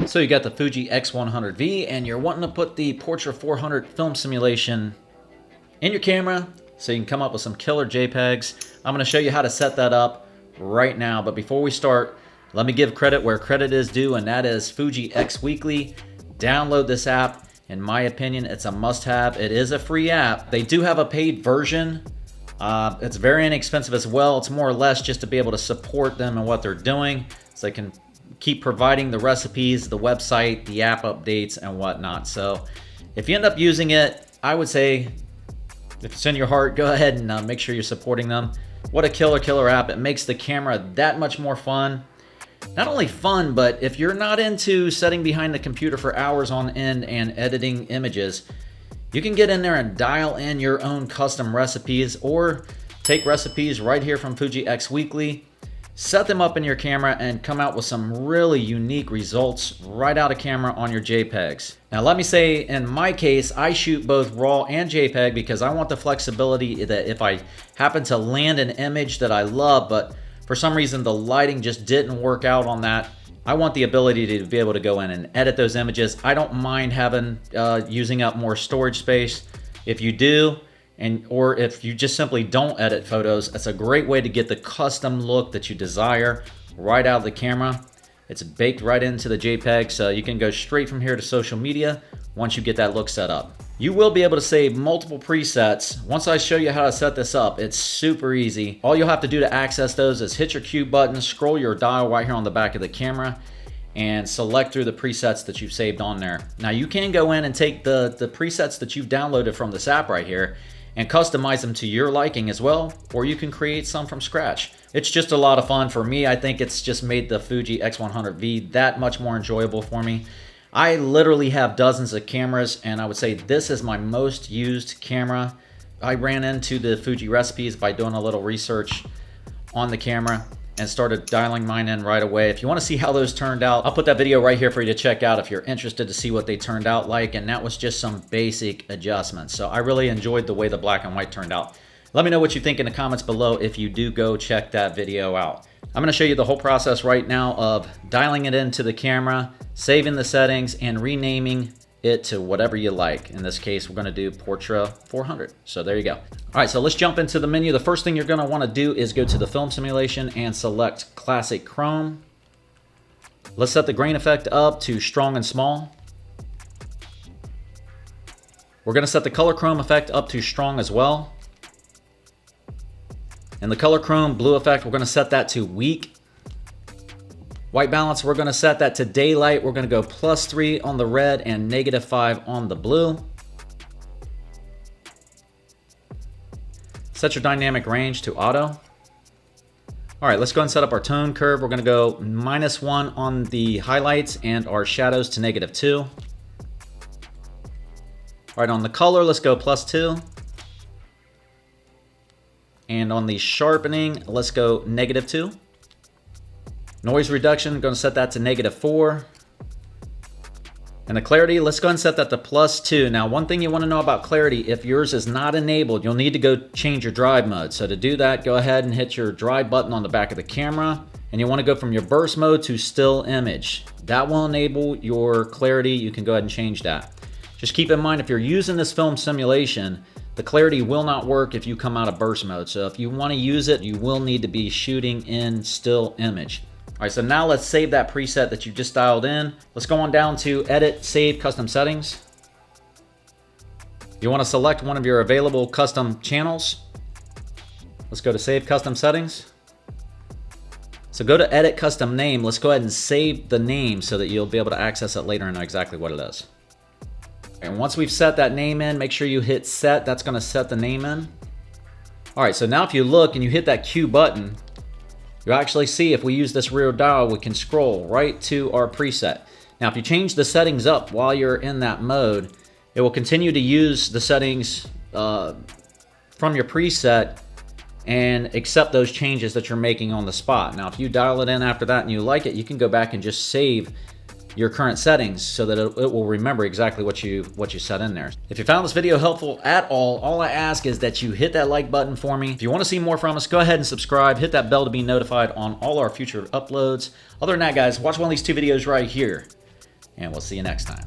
So you got the Fuji X100V and you're wanting to put the Portra 400 film simulation in your camera so you can come up with some killer JPEGs. I'm going to show you how to set that up right now. But before we start, let me give credit where credit is due, and that is Fuji X Weekly. Download this app. In my opinion, it's a must-have. It is a free app. They do have a paid version. It's very inexpensive as well. It's more or less just to be able to support them and what they're doing so they can keep providing the recipes, the website, the app updates, and whatnot. So if you end up using it, I would say, if it's in your heart, go ahead and make sure you're supporting them. What a killer app. It makes the camera that much more fun. Not only fun, but if you're not into sitting behind the computer for hours on end and editing images, you can get in there and dial in your own custom recipes, or take recipes right here from Fuji X Weekly, set them up in your camera, and come out with some really unique results right out of camera on your JPEGs. Now let me say, in my case, I shoot both RAW and JPEG because I want the flexibility that if I happen to land an image that I love, but for some reason the lighting just didn't work out on that, I want the ability to be able to go in and edit those images. I don't mind having using up more storage space. If you do, or if you just simply don't edit photos, it's a great way to get the custom look that you desire right out of the camera. It's baked right into the JPEG, so you can go straight from here to social media once you get that look set up. You will be able to save multiple presets. Once I show you how to set this up, it's super easy. All you'll have to do to access those is hit your Q button, scroll your dial right here on the back of the camera, and select through the presets that you've saved on there. Now you can go in and take the presets that you've downloaded from this app right here and customize them to your liking as well, or you can create some from scratch. It's just a lot of fun. For me, I think it's just made the Fuji X100V that much more enjoyable for me. I literally have dozens of cameras, and I would say this is my most used camera. I ran into the Fuji recipes by doing a little research on the camera and started dialing mine in right away. If you want to see how those turned out, I'll put that video right here for you to check out if you're interested to see what they turned out like, and that was just some basic adjustments. So I really enjoyed the way the black and white turned out. Let me know what you think in the comments below if you do go check that video out. I'm going to show you the whole process right now of dialing it into the camera, saving the settings, and renaming it to whatever you like. In this case, we're going to do Portra 400. So there you go. All right, so let's jump into the menu. The first thing you're going to want to do is go to the film simulation and select Classic Chrome. Let's set the grain effect up to strong and small. We're going to set the color chrome effect up to strong as well. And the color chrome blue effect, we're going to set that to weak. White balance, we're going to set that to daylight. We're going to go +3 on the red and -5 on the blue. Set your dynamic range to auto. All right, let's go and set up our tone curve. We're going to go -1 on the highlights and our shadows to -2. All right, on the color, let's go +2. And on the sharpening, let's go -2. Noise reduction, going to set that to -4. And the clarity, let's go ahead and set that to +2. Now, one thing you want to know about clarity, if yours is not enabled, you'll need to go change your drive mode. So to do that, go ahead and hit your drive button on the back of the camera, and you want to go from your burst mode to still image. That will enable your clarity. You can go ahead and change that. Just keep in mind, if you're using this film simulation, the clarity will not work if you come out of burst mode. So if you want to use it, you will need to be shooting in still image. All right, so now let's save that preset that you just dialed in. Let's go on down to Edit, Save, Custom Settings. You want to select one of your available custom channels. Let's go to Save Custom Settings. So go to Edit Custom Name. Let's go ahead and save the name so that you'll be able to access it later and know exactly what it is. And once we've set that name in, make sure you hit set. That's going to set the name in. All right, so now if you look and you hit that Q button, you'll actually see if we use this rear dial, we can scroll right to our preset. Now, if you change the settings up while you're in that mode, it will continue to use the settings from your preset and accept those changes that you're making on the spot. Now, if you dial it in after that and you like it, you can go back and just save your current settings so that it will remember exactly what you set in there. If you found this video helpful at all I ask is that you hit that like button for me. If you want to see more from us, go ahead and subscribe. Hit that bell to be notified on all our future uploads. Other than that, guys, watch one of these two videos right here. and we'll see you next time.